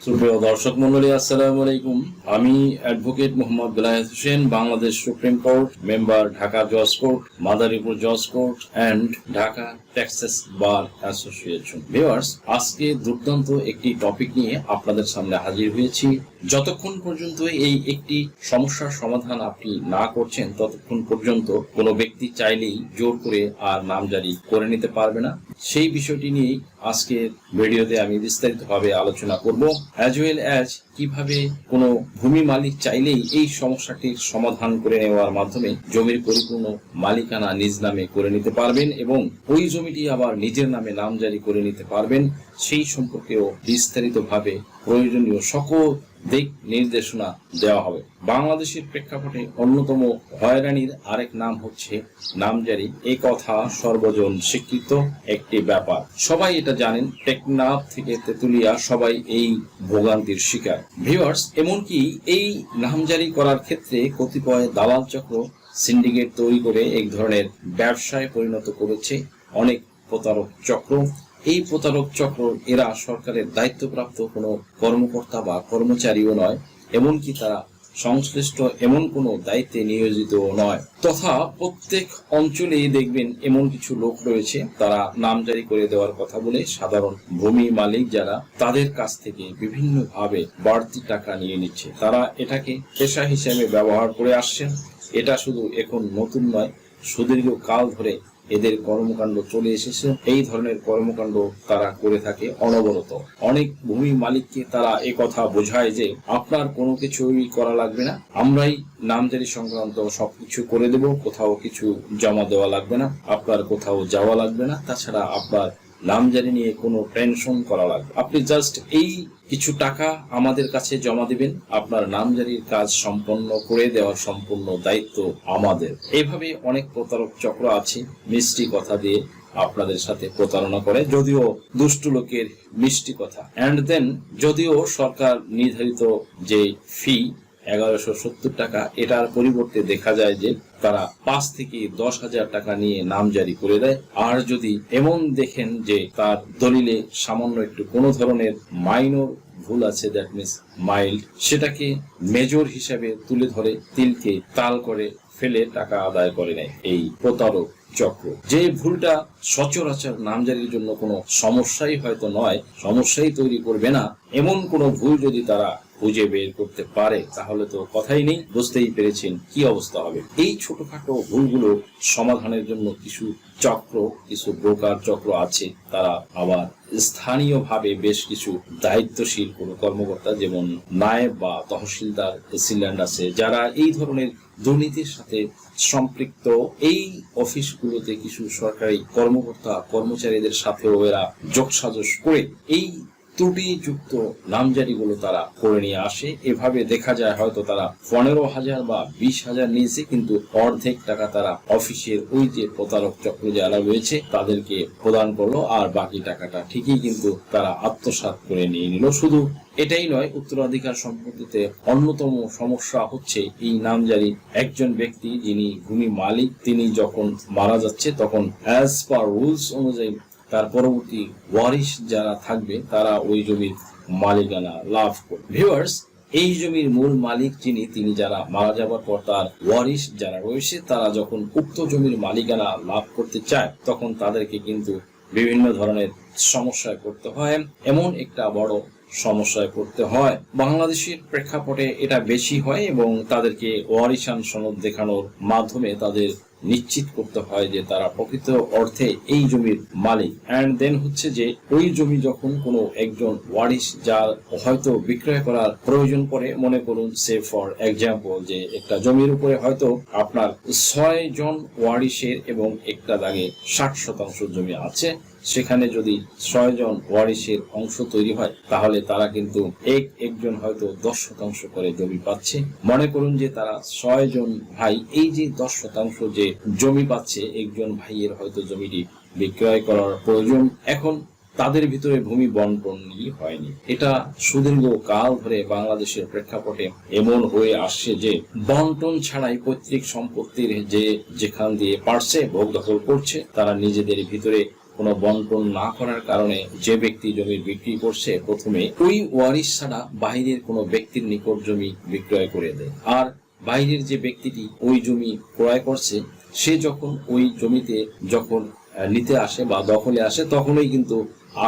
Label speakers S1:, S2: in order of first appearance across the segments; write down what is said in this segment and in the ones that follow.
S1: সুপ্রিয় দর্শক মন্ডলী, আসসালামু আলাইকুম। আমি advocate Mohammad Belayet Hossain, Bangladesh supreme court member, Dhaka জজ কোর্ট, মাদারীপুর জজ court and Dhaka Texas bar association. Viewers, আজকে দুর্দান্ত একটি টপিক নিয়ে আপনাদের সামনে হাজির হয়েছি। যতক্ষণ পর্যন্ত এই একটি সমস্যার সমাধান আপনি না করছেন, ততক্ষণ পর্যন্ত কোনো ব্যক্তি চাইলেই জোর করে আর নামজারি করে নিতে পারবে না। সেই বিষয়টি নিয়েই আজকের ভিডিওতে আমি বিস্তারিতভাবে আলোচনা করব, অ্যাজ ওয়েল অ্যাজ কিভাবে কোনো ভূমি মালিক চাইলেই এই সমস্যাটির সমাধান করে নেওয়ার মাধ্যমে জমির পরিপূর্ণ মালিকানা নিজ নামে করে নিতে পারবেন এবং ওই জমিটি আবার নিজের নামে নামজারি করে নিতে পারবেন, সেই সম্পর্কেও বিস্তারিতভাবে প্রয়োজনীয় সকল দিক নির্দেশনা দেওয়া হবে। বাংলাদেশের প্রেক্ষাপটে অন্যতম হয়রানির আরেক নাম হচ্ছে নামজারি। এই কথা সর্বজন স্বীকৃত একটি ব্যাপার, সবাই এটা জানেন। টেকনাফ থেকে তেতুলিয়া সবাই এই ভোগান্তির শিকার। ভিউয়ার্স, এমনকি এই নামজারি করার ক্ষেত্রে কতিপয় দালাল চক্র সিন্ডিকেট তৈরি করে এক ধরনের ব্যবসায় পরিণত করেছে অনেক প্রতারক চক্র। এই প্রতারক চক্র এরা সরকারের দায়িত্বপ্রাপ্ত কোনো কর্মকর্তা বা কর্মচারীও নয়, এমনকি তারা সংশ্লিষ্ট এমন কোনো দায়িত্বে নিয়োজিত নয়। তথা প্রত্যেক অঞ্চলেই দেখবেন এমন কিছু লোক রয়েছে, তারা নামজারি করে দেওয়ার কথা বলে সাধারণ ভূমি মালিক যারা, তাদের কাছ থেকে বিভিন্নভাবে বাড়তি টাকা নিয়ে নিচ্ছে। তারা এটাকে পেশা হিসেবে ব্যবহার করে আসছেন। এটা শুধু এখন নতুন নয়, সুদীর্ঘ কাল ধরে এদের কর্মকাণ্ড চলে এসেছে। এই ধরনের কর্মকাণ্ড তারা করে থাকে অনবরত। অনেক ভূমি মালিককে তারা কথা বোঝায় যে আপনার কোনো কিছুই করা লাগবে না, আমরাই নামজারি সংক্রান্ত সবকিছু করে দেব, কোথাও কিছু জমা দেওয়া লাগবে না, আপনার কোথাও যাওয়া লাগবে না, তাছাড়া আপনার নামজারি নিয়ে কোনো টেনশন করা লাগবে, আপনি জাস্ট এই কিছু টাকা আমাদের কাছে জমা দিবেন, আপনার নামজারির কাজ সম্পন্ন করে দেওয়ার সম্পূর্ণ দায়িত্ব আমাদের। এইভাবে অনেক প্রতারক চক্র আছে, মিষ্টি কথা দিয়ে আপনাদের সাথে প্রতারণা করে, যদিও দুষ্টু লোকের মিষ্টি কথা। অ্যান্ড দেন যদিও সরকার নির্ধারিত যে ফি 1170 টাকা, এটার পরিবর্তে দেখা যায় যে তারা 5 থেকে 10,000 টাকা নিয়ে নামজারি করে দেয়। আর যদি এমন দেখেন যে তার দলিলে সামান্য একটু কোনো ধরনের মাইনর ভুল আছে, দ্যাট মিনস মাইল্ড, সেটাকে মেজর হিসাবে তুলে ধরে তিলকে তাল করে ফেলে টাকা আদায় করে নেয় এই প্রতারক চক্র। যে ভুলটা সচরাচর নামজারির জন্য কোনো সমস্যাই হয়তো নয়, সমস্যাই তৈরি করবে না, এমন কোনো ভুল যদি তারা খুঁজে বের করতে পারে, তাহলে তো কথাই নেই, বুঝতেই পেরেছেন কি অবস্থা হবে। এই ছোটখাটো ভুলগুলো সমাধানের জন্য কিছু চক্র, কিছু ব্রোকার চক্র আছে, তারা আবার স্থানীয়ভাবে বেশ কিছু দায়িত্বশীল কোনো কর্মকর্তা, যেমন নায়েব বা তহসিলদার, তহসিলদার আছে, যারা এই ধরনের দুর্নীতির সাথে সম্পৃক্ত। এই অফিসগুলোতে কিছু সরকারি কর্মকর্তা কর্মচারীদের সাথেও এরা যোগসাজশ করে এই ত্রুটিযুক্ত নামজারিগুলো তারা করে নিয়ে আসে। এভাবে দেখা যায় হয়তো তারা 15,000 বা 20,000 নিয়েছে, কিন্তু অর্ধেক টাকা তারা অফিসের ওই যে প্রতারক চক্র যারা রয়েছে তাদেরকে প্রদান করলো, আর বাকি টাকাটা ঠিকই কিন্তু তারা আত্মসাৎ করে নিয়ে নিল। শুধু এটাই নয়, উত্তরাধিকার সম্পত্তিতে অন্যতম সমস্যা হচ্ছে এই নামজারি। একজন ব্যক্তি যিনি ভূমি মালিক, তিনি যখন মারা যাচ্ছে তখন অ্যাজ পার রুলস অনুযায়ী তার পরবর্তী ওয়ারিশ যারা থাকবে তারা ওই জমির মালিকানা লাভ করবে। ভিউয়ার্স, এই জমির মূল মালিক যিনি, তিনি যারা মারা যাবার পর তার ওয়ারিশ যারা রয়েছে, তারা যখন উক্ত জমির মালিকানা লাভ করতে চায়, তখন তাদেরকে কিন্তু বিভিন্ন ধরনের সমস্যায় পড়তে হয়। এমন একটা বড় সমস্যায় পড়তে হয়, বাংলাদেশের প্রেক্ষাপটে এটা বেশি হয়, এবং তাদেরকে ওয়ারিশান সনদ দেখানোর মাধ্যমে তাদের নিশ্চিত করতে হয় যে তারা প্রকৃত অর্থে এই জমির মালিক। অ্যান্ড দেন হচ্ছে যে ওই জমি যখন কোনো একজন ওয়ারিশ যার হয়তো বিক্রয় করার প্রয়োজন পড়ে, মনে করুন সে ফর এক্সাম্পল যে একটা জমির উপরে হয়তো আপনার 6 জন ওয়ারিশের এবং একটা দাগে 60% জমি আছে, সেখানে যদি 6 জন ওয়ারিশের অংশ তৈরি হয়, তাহলে তারা কিন্তু একজন হয়তো 10% করে জমি পাচ্ছে। মনে করুন যে তারা 6 জন ভাই, এই যে 10% যে জমি পাচ্ছে, একজন ভাইয়ের হয়তো জমিটি বিক্রয় করার প্রয়োজন, এখন তাদের ভিতরে ভূমি বন্টনই হয়নি। এটা সুদীর্ঘ কাল ধরে বাংলাদেশের প্রেক্ষাপটে এমন হয়ে আসছে যে বন্টন ছাড়াই পৈতৃক সম্পত্তির যে যেখান দিয়ে পারছে ভোগ দখল করছে, তারা নিজেদের ভিতরে কোনো বন্টন না করার কারণে যে ব্যক্তি জমি বিক্রি করছে প্রথমে ওই ওয়ারিশ ছাড়া বাইরের কোনো ব্যক্তির নিকট জমি বিক্রয় করে দেয়। আর বাইরের যে ব্যক্তিটি ওই জমি ক্রয় করছে সে যখন ওই জমিতে যখন নিতে আসে বা দখলে আসে তখনই কিন্তু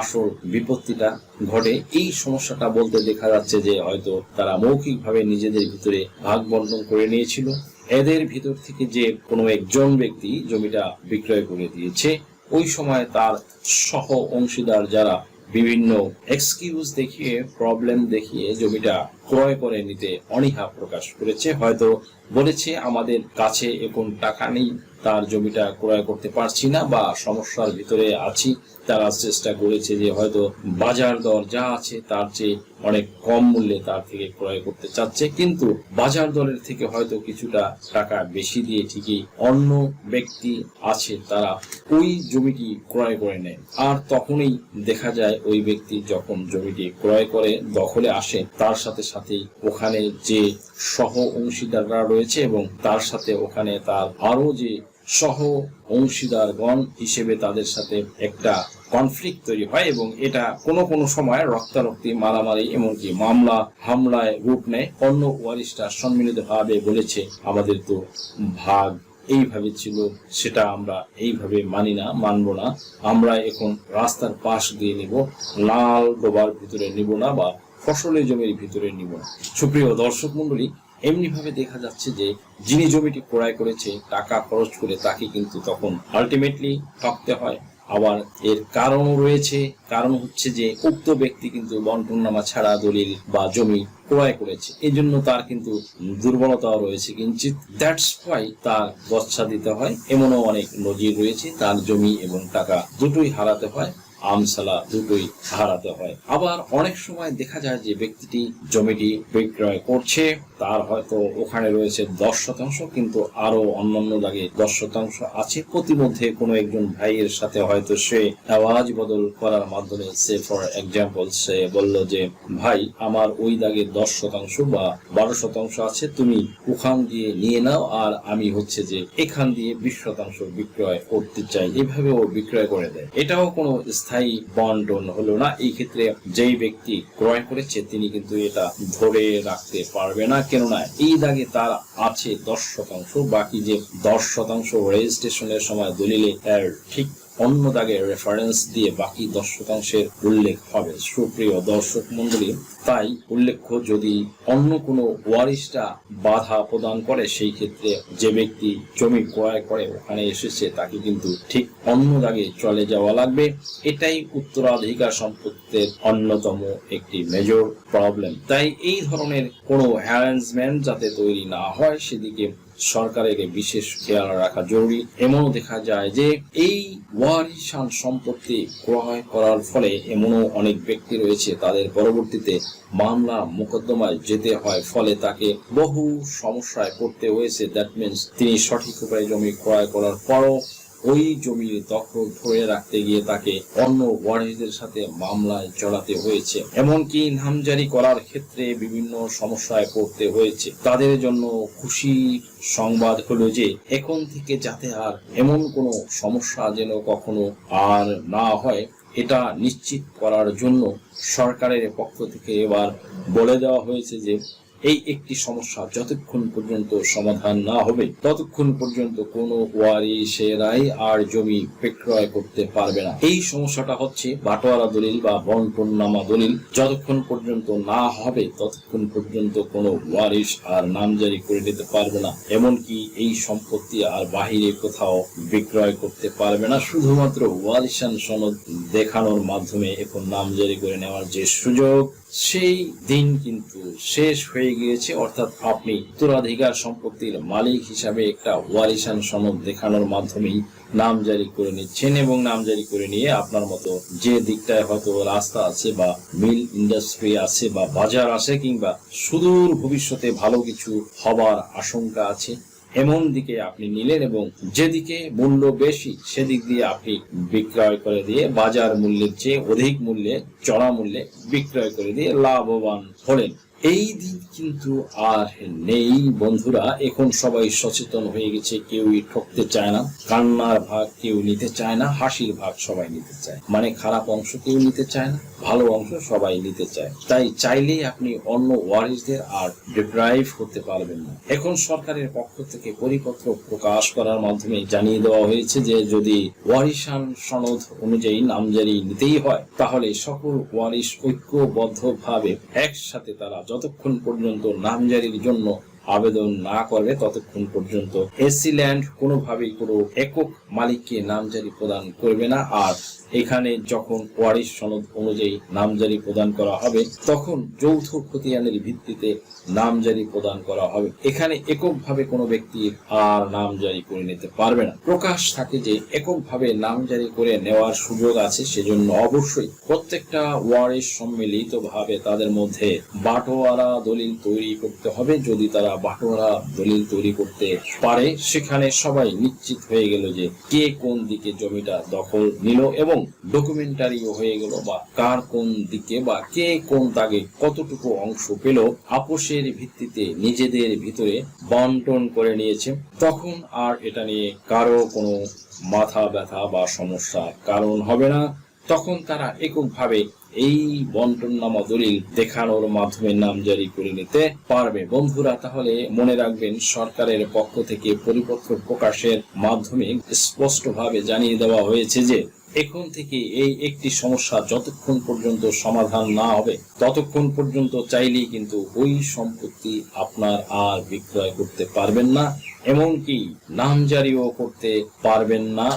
S1: আসল বিপত্তিটা ঘটে। এই সমস্যাটা বলতে দেখা যাচ্ছে যে হয়তো তারা মৌখিকভাবে নিজেদের ভিতরে ভাগ বন্টন করে নিয়েছিল। এদের ভিতর থেকে যে কোনো একজন ব্যক্তি জমিটা বিক্রয় করে দিয়েছে, ওই সময় তার সহ অংশীদার যারা বিভিন্ন এক্সকিউজ দেখিয়ে প্রবলেম দেখিয়ে জমিটা ক্রয় করে নিতে অনীহা প্রকাশ করেছে। হয়তো বলেছে আমাদের কাছে এখন টাকা নেই, তার জমিটা ক্রয় করতে পারছি না বা সমস্যার ভিতরে আছি। তারা চেষ্টা করেছে যে হয়তো বাজার দর যা আছে তার চেয়ে অনেক কম মূল্যে তার থেকে ক্রয় করতে চাচ্ছে, কিন্তু বাজার দরের থেকে হয়তো কিছুটা টাকা বেশি দিয়ে ঠিকই অন্য ব্যক্তি আছে তারা ওই জমিটি ক্রয় করে নেয়। আর তখনই দেখা যায় ওই ব্যক্তি যখন জমিটি ক্রয় করে দখলে আসে তার সাথে সাথেই ওখানে যে সহ অংশীদাররা রয়েছে এবং তার সাথে ওখানে তার আরো যে সহ অংশীদারগণ হিসেবে তাদের সাথে একটা কনফ্লিক্ট তৈরি হয় এবং এটা কোনো সময় রক্তারক্তি, মারামারি, এমনকি মামলা হামলায় রূপ নেয়। অন্য ওয়ারিশরা সম্মিলিতভাবে বলেছে আমাদের তো ভাগ এইভাবে ছিল, সেটা আমরা এইভাবে মানি না, মানব না, আমরা এখন রাস্তার পাশ দিয়ে নিব, লাল ডোবার ভিতরে নিব না বা ফসলের জমির ভিতরে নিব না। সুপ্রিয় দর্শক মন্ডলী, এমনি ভাবে দেখা যাচ্ছে যে যিনি জমিটি ক্রয় করেছে টাকা খরচ করে তাকে কিন্তু তখন আলটিমেটলি ঠকতে হয়। আবার এর কারণও রয়েছে, কারণ হচ্ছে যে উক্ত ব্যক্তি কিন্তু বন্টননামা ছাড়া দলিল বা জমি ক্রয় করেছে, এই জন্য তার কিন্তু দুর্বলতাও রয়েছে কিঞ্চিত। দ্যাটস ওয়াই তার গচ্ছা দিতে হয়। এমনও অনেক নজির রয়েছে, তার জমি এবং টাকা দুটোই হারাতে হয়, আমসালা দুটোই হারাতে হয়। আবার অনেক সময় দেখা যায় যে ব্যক্তিটি জমিটি বিক্রয় করছে, তার হয়তো ওখানে রয়েছে 10%, কিন্তু আরো অন্যান্য দাগে 10% আছে। প্রতিমধ্যে কোনো একজন ভাইয়ের সাথে হয়তো সে আওয়াজ বদল করার মাধ্যমে সে ফর এক্সাম্পল সে বলল যে ভাই আমার ওই দাগে 10% বা 12% আছে, তুমি ওখান দিয়ে নিয়ে নাও আর আমি হচ্ছে যে এখান দিয়ে 20% বিক্রয় করতে চাই, এভাবেও বিক্রয় করে দেয়। এটাও কোনো স্থায়ী বন্টন হলো না। এই ক্ষেত্রে যেই ব্যক্তি ক্রয় করেছে তিনি কিন্তু এটা ধরে রাখতে পারবে না, কেননা এই দাগে তার আছে 10%, বাকি যে 10% রেজিস্ট্রেশনের সময় দলিলে ঠিক অন্য দাগে রেফারেন্স দিয়ে বাকি 10%-এর উল্লেখ হবে। সুপ্রিয় দর্শক মন্ডলী, তাই উল্লেখ্য যদি অন্য কোনো ওয়ারিশরা বাধা প্রদান করে সেই ক্ষেত্রে যে ব্যক্তি জমি ক্রয় করে ওখানে এসেছে তাকে কিন্তু ঠিক অন্য দাগে চলে যাওয়া লাগবে। এটাই উত্তরাধিকার সম্পত্তির অন্যতম একটি মেজর প্রবলেম। তাই এই ধরনের কোনো অ্যারেঞ্জমেন্ট যাতে তৈরি না হয় সেদিকে সরকারের বিশেষ খেয়াল রাখা জরুরি। এমনও দেখা যায় যে এই ওয়ারিশান সম্পত্তি ক্রয় করার ফলে এমনও অনেক ব্যক্তি রয়েছে তাদের পরবর্তীতে মামলা মোকদ্দমায় যেতে হয়, ফলে তাকে বহু সমস্যায় পড়তে হয়েছে। দ্যাট মিনস তিনি সঠিক উপায়ে জমি ক্রয় করার পরও ওই জমির দখল ধরে রাখতে গিয়ে তাকে অন্য ওয়ারিশদের সাথে মামলায় জড়াতে হয়েছে, এমনকি নামজারি করার ক্ষেত্রে বিভিন্ন সমস্যায় পড়তে হয়েছে। তাদের জন্য খুশি সংবাদ হলো যে এখন থেকে যাতে আর এমন কোনো সমস্যা যেন কখনো আর না হয় এটা নিশ্চিত করার জন্য সরকারের পক্ষ থেকে এবার বলে দেওয়া হয়েছে যে এই একটি সমস্যা যতক্ষণ পর্যন্ত সমাধান না হবে ততক্ষণ পর্যন্ত কোনো ওয়ারিশেরাই আর জমি বিক্রয় করতে পারবে না। এই সমস্যাটা হচ্ছে বাটোয়ারা দলিল বা বন্টননামা দলিল যতক্ষণ পর্যন্ত না হবে ততক্ষণ পর্যন্ত কোনো ওয়ারিশ আর নামজারি করে নিতে পারবে না, এমনকি এই সম্পত্তি আর বাহিরে কোথাও বিক্রয় করতে পারবে না। শুধুমাত্র ওয়ারিশান সনদ দেখানোর মাধ্যমে এখন নামজারি করে নেওয়ার যে সুযোগ সেই দিন কিন্তু শেষ হয়ে গিয়েছে। অর্থাৎ আপনি উত্তরাধিকার সম্পত্তির মালিক হিসাবে একটা ওয়ারিশান সনদ দেখানোর মাধ্যমেই নামজারি করে নিচ্ছেন এবং নামজারি করে নিয়ে আপনার মতো যে দিকটায় হয়তো রাস্তা আছে বা মিল ইন্ডাস্ট্রি আছে বা বাজার আছে কিংবা সুদূর ভবিষ্যতে ভালো কিছু হবার আশঙ্কা আছে এমন দিকে আপনি নিলেন এবং যেদিকে মূল্য বেশি সেদিক দিয়ে আপনি বিক্রয় করে দিয়ে বাজার মূল্যের চেয়ে অধিক মূল্যে চড়া মূল্যে বিক্রয় করে দিয়ে লাভবান হলেন। এই দিন কিন্তু আর নেই বন্ধুরা। এখন সবাই সচেতন হয়ে গেছে, কেউই ঠকতে চায় না, কান্নার ভাগ কেউ নিতে চায় না, হাসির ভাগ সবাই নিতে চায়, মানে খারাপ অংশ কেউ নিতে চায় না, ভালো অংশ সবাই নিতে চায়। তাই চাইলেই আপনি অন্য ওয়ারিশদের আর ডিপ্রাইভ হতে পারবেন না। এখন সরকারের পক্ষ থেকে পরিপত্র প্রকাশ করার মাধ্যমে জানিয়ে দেওয়া হয়েছে যে যদি ওয়ারিশান সনদ অনুযায়ী নামজারি নিতেই হয় তাহলে সকল ওয়ারিশ ঐক্যবদ্ধভাবে একসাথে তারা যতক্ষণ পর্যন্ত নামজারির জন্য আবেদন না করবে ততক্ষণ পর্যন্ত এসি ল্যান্ড কোনোভাবেই কোনো একক মালিককে নামজারি প্রদান করবে না। আর এখানে যখন ওয়ারিশ সনদ অনুযায়ী নামজারি প্রদান করা হবে তখন যৌথ খতিয়ানের ভিত্তিতে নামজারি প্রদান করা হবে। এখানে এককভাবে কোনো ব্যক্তি আর নামজারি করে নিতে পারবে না। প্রকাশ থাকে যে এককভাবে নামজারি করে নেওয়ার সুযোগ আছে, সেজন্য অবশ্যই প্রত্যেকটা ওয়ারিশ সম্মিলিতভাবে তাদের মধ্যে বাটোয়ারা দলিল তৈরি করতে হবে। যদি তারা বাটোয়ারা দলিল তৈরি করতে পারে সেখানে সবাই নিশ্চিত হয়ে গেল যে কে কোন দিকে জমিটা দখল নিল এবং ডকুমেন্টারিও হয়ে গেল বা কার কোন দিকে বা কে কোন দাগে কতটুকু অংশ পেল আপোষের ভিত্তিতে নিজেদের ভিতরে বন্টন করে নিয়েছে। তখন আর এটা নিয়ে কারো কোনো মাথা ব্যথা বা সমস্যার কারণ হবে না। তখন তারা এককভাবে এই বন্টননামা দলিল দেখানোর মাধ্যমে নামজারি করে নিতে পারবে। বন্ধুরা, তাহলে মনে রাখবেন সরকারের পক্ষ থেকে পরিপত্র প্রকাশের মাধ্যমে স্পষ্টভাবে জানিয়ে দেওয়া হয়েছে যে এখন থেকে এই একটি সমস্যা যতক্ষণ পর্যন্ত সমাধান না হবে ততক্ষণ পর্যন্ত চাইলেই কিন্তু ওই সম্পত্তি আপনার আর বিক্রয় করতে পারবেন না, এমনকি নামজারিও করতে পারবেন না।